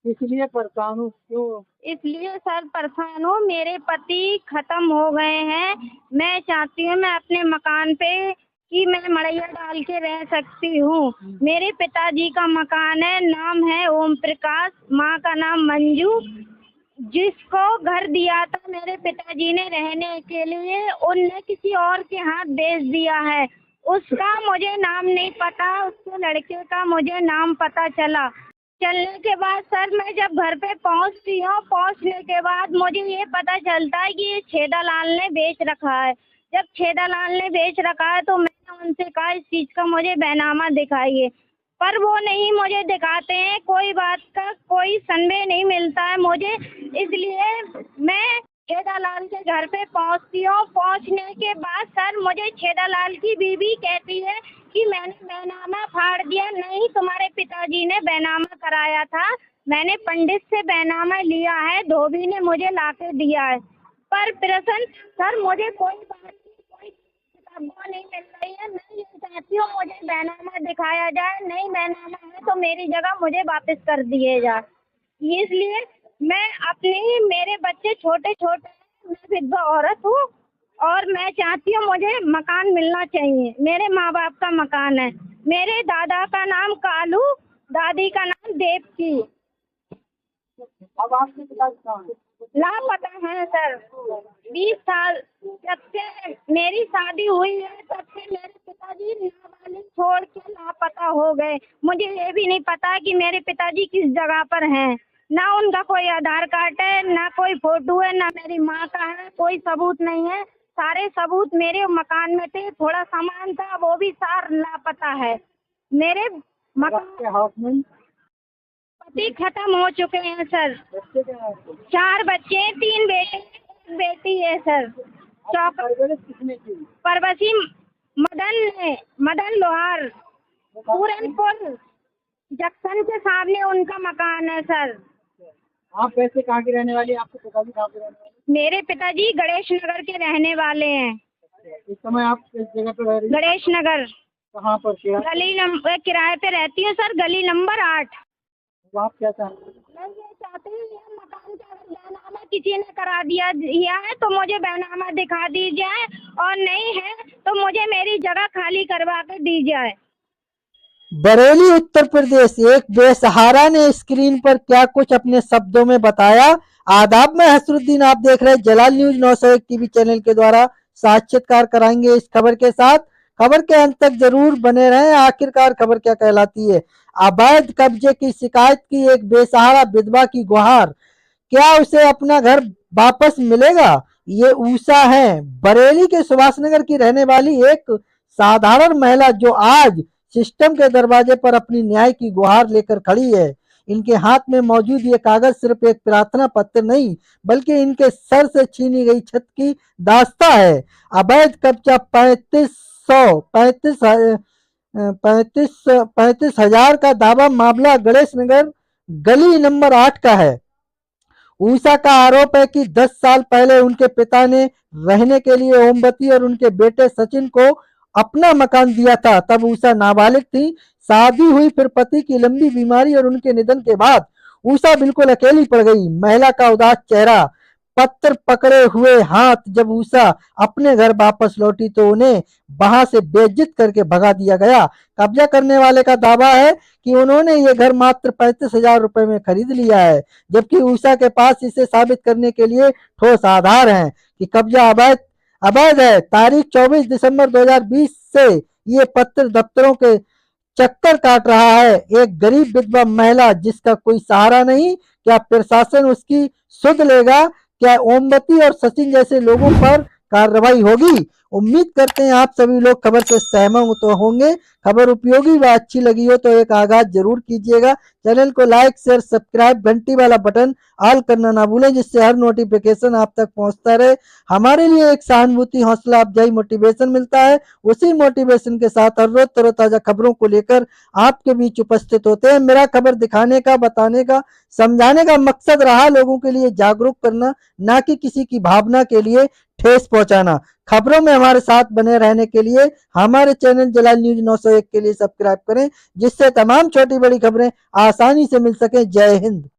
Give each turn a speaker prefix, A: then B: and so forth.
A: इसलिए परेशान हूँ क्यों?
B: इसलिए सर परेशान हूँ, मेरे पति खत्म हो गए हैं। मैं चाहती हूँ मैं अपने मकान पे कि मैं मड़ैया डाल के रह सकती हूँ। मेरे पिताजी का मकान है, नाम है ओम प्रकाश, माँ का नाम मंजू। जिसको घर दिया था मेरे पिताजी ने रहने के लिए, उनने किसी और के हाथ बेच दिया है। उसका मुझे नाम नहीं पता, उसके लड़के का मुझे नाम पता चलने के बाद सर मैं जब घर पे पहुंचती हूँ, पहुंचने के बाद मुझे ये पता चलता है कि ये छेदालाल ने बेच रखा है। जब छेदालाल ने बेच रखा है तो मैंने उनसे कहा इस चीज का मुझे बैनामा दिखाइए, पर वो नहीं मुझे दिखाते हैं। कोई बात का कोई संदेह नहीं मिलता है मुझे। इसलिए मैं छेदालाल के घर पे पहुंचती हूँ। पहुंचने के बाद सर मुझे छेदालाल की बीवी कहती है कि मैंने बैनामा फाड़ दिया। नहीं, तुम्हारे पिताजी ने बैनामा कराया था, मैंने पंडित से बैनामा लिया है, धोबी ने मुझे लाके दिया है। पर प्रसन्न सर मुझे कोई बात की कोई किताबें नहीं मिल रही है। मैं ये चाहती हूँ मुझे बैनामा दिखाया जाए, नहीं बैनामा है तो मेरी जगह मुझे वापस कर दिए जाए। इसलिए मैं अपने मेरे बच्चे छोटे छोटे हैं, मैं विधवा औरत हूँ और मैं चाहती हूँ मुझे मकान मिलना चाहिए। मेरे माँ बाप का मकान है। मेरे दादा का नाम कालू, दादी का नाम देवकी।
A: अब आपके पिताजी कहाँ हैं?
B: लापता है सर। 20 साल जब से मेरी शादी हुई है तब से मेरे पिताजी नाबालिग छोड़ के लापता हो गए। मुझे ये भी नहीं पता कि मेरे पिताजी किस जगह पर हैं। ना उनका कोई आधार कार्ड है, ना कोई फोटो है, ना मेरी माँ का है, कोई सबूत नहीं है। सारे सबूत मेरे मकान में थे, थोड़ा सामान था वो भी सार लापता है। मेरे
A: अब
B: मकान
A: आपके हाउसमेट
B: पति खत्म हो चुके हैं सर।
A: बच्चे क्या हैं आपके?
B: 4 बच्चे हैं, 3 बेटे एक बेटी है सर। चौक
A: परवरिश किसने की?
B: परवसी मदन लोहार, पूरनपुर जंक्शन के सामने उनका मकान है सर।
A: आप वैसे कहाँ की रहने वाली हैं? आपके पिताजी कहाँ के रहने वाले
B: मेरे पिताजी गणेश नगर के रहने वाले हैं।
A: हैं? इस समय आप किस जगह पर रह रही हैं?
B: गणेश नगर
A: कहाँ पर?
B: गली नंबर किराए पे रहती हूँ सर, गली नंबर 8।
A: तो आप क्या चाहते हैं?
B: मैं ये चाहती हूँ ये मकान का अगर बैनामा किसी ने करा दिया है तो मुझे बैनामा दिखा दी जाए, और नहीं है तो मुझे मेरी जगह खाली करवा कर दी जाए।
C: बरेली उत्तर प्रदेश एक बेसहारा ने स्क्रीन पर क्या कुछ अपने शब्दों में बताया। आदाब में हसरुद्दीन, आप देख रहे हैं जलाल न्यूज 901 टीवी चैनल के द्वारा साक्षात्कार कराएंगे इस खबर के साथ। खबर के अंत तक जरूर बने रहें। आखिरकार खबर क्या कहलाती है। अवैध कब्जे की शिकायत की एक बेसहारा विधवा की गुहार, क्या उसे अपना घर वापस मिलेगा। ये ऊषा है, बरेली के सुभाष नगर की रहने वाली एक साधारण महिला जो आज सिस्टम के दरवाजे पर अपनी न्याय की गुहार लेकर खड़ी है। इनके हाथ में मौजूद ये कागज सिर्फ एक प्रार्थना पत्र नहीं बल्कि इनके सर से छीनी गई छत की दास्ता है। अवैध कब्जा 35,000 का दावा मामला गणेश नगर गली नंबर 8 का है। ऊषा का आरोप है कि 10 साल पहले उनके पिता ने रहने के लिए ओमवती और उनके बेटे सचिन को अपना मकान दिया था। तब ऊषा नाबालिग थी। शादी हुई, फिर पति की लंबी बीमारी और उनके निधन के बाद ऊषा बिल्कुल अकेली पड़ गई। महिला का उदास चेहरा, पत्थर पकड़े हुए हाथ। जब ऊषा अपने घर वापस लौटी तो उन्हें वहां से बेइज्जत करके भगा दिया गया। कब्जा करने वाले का दावा है कि उन्होंने ये घर मात्र 35,000 रुपए में खरीद लिया है, जबकि ऊषा के पास इसे साबित करने के लिए ठोस आधार हैं कि कब्जा अवैध अवैध है। तारीख 24 दिसंबर 2020 से ये पत्र दफ्तरों के चक्कर काट रहा है। एक गरीब विधवा महिला जिसका कोई सहारा नहीं, क्या प्रशासन उसकी सुध लेगा? क्या ओमवती और सचिन जैसे लोगों पर कार्रवाई होगी? उम्मीद करते हैं आप सभी लोग खबर से सहमत तो होंगे। खबर उपयोगी व अच्छी लगी हो तो एक आगाज जरूर कीजिएगा। चैनल को लाइक शेयर सब्सक्राइब, घंटी वाला बटन ऑल करना ना भूलें, जिससे हर नोटिफिकेशन आप तक पहुंचता रहे। हमारे लिए एक सहानुभूति, हौसला अफजाई, मोटिवेशन मिलता है। उसी मोटिवेशन के साथ हर रोज तरोताजा खबरों को लेकर आपके बीच उपस्थित होते हैं। मेरा खबर दिखाने का, बताने का, समझाने का मकसद रहा लोगों के लिए जागरूक करना, ना कि किसी की भावना के लिए ठेस पहुंचाना। खबरों में हमारे साथ बने रहने के लिए हमारे चैनल जलाल न्यूज 901 के लिए सब्सक्राइब करें, जिससे तमाम छोटी बड़ी खबरें आसानी से मिल सके। जय हिंद।